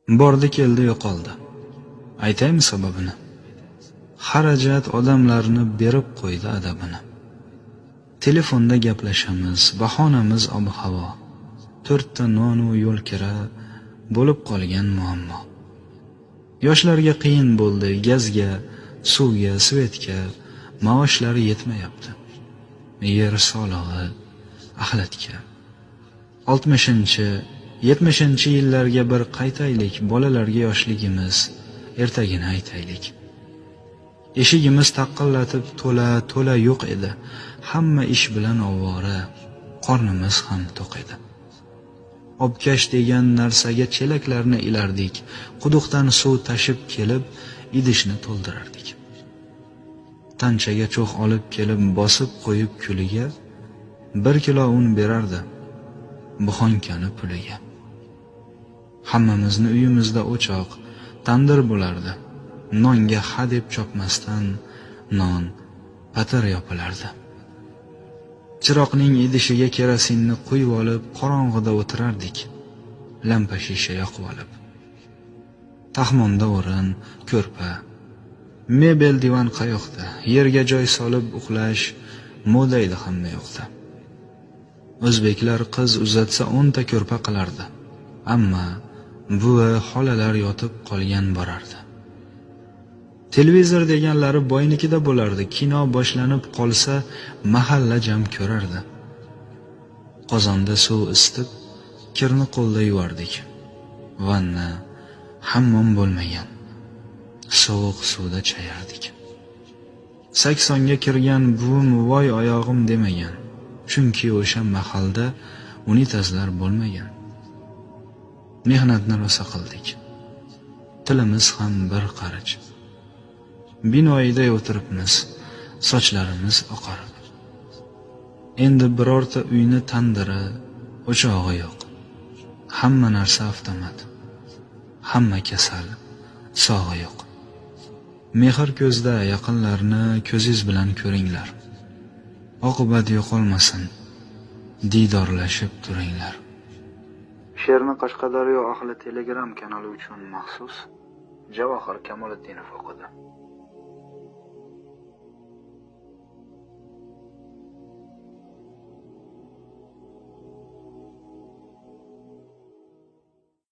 Bordi keldi yo'qoldi. Aytaymi sababini? Xarajat odamlarni berib qo'ydi adabini. Telefonda gaplashamiz, bahonamiz ob-havo. 4 ta non u yo'l kira bo'lib qolgan muammo. Yoshlarga qiyin bo'ldi gazga, suvga, svetga, maoshlari yetmayapti. Yer solig'i, axlatga. 60-70 yillarga bir qaytaylik, bolalarga yoshligimiz, ertagini aytaylik. Eshigimiz taqillatib to'la yo'q edi. Hamma ish bilan ovora, qornimiz ham to'q edi. Obkash degan narsaga chelaklarni ilardik. Quduqdan suv tashib kelib, idishni to'ldirardik. Tanchaga cho'g' olib kelib bosib qo'yib kuliga 1 kilo un berardi. Buxonkani puliga. Hammamizni uyimizda o'choq, tandir bo'lardi. Nonga ha deb chopmasdan non patir yopilardi. Chiroqning idishiga kerosinni quyib olib, qorong'ida o'tirardik, lampa shisha yoqib olib. Taxmonda o'rin, ko'rpa, mebel divan qayoqda, yerga joy solib uxlash moda edi hamma yoqda. O'zbeklar qiz uzatsa 10 ta ko'rpa qilardi, ammo buvi, xolalar yotib qolgan borardi. Televizor deganlari boynikida bo'lardi. Kino boshlanib qolsa, mahalla jam ko'rardi. Qozonda suv isitib, kirni qo'lda yuvardik. Vanna, hammom bo'lmagan. Sovuq suvda chayardik. 80ga kirgan buvim voy oyog'im demagan. Chunki o'sha mahalda unitazlar bo'lmagan. Mehnatni rosa qildik. Tilimiz ham bir qarich. Binoyida o'tiribmiz, sochlarimiz oqarib. Endi birorta uyni tandiri, o'chog'i yo'q. Hamma narsa avtomat. Hamma kasal, sog'i yo'q. Mehr ko'zda, yaqinlarni ko'zingiz bilan ko'ringlar. Oqibat yo'qolmasin, diydorlashib turinglar. She'rni Qashqadaryo ahli Telegram kanali uchun maxsus Javohir Kamoliddinov o'qidi.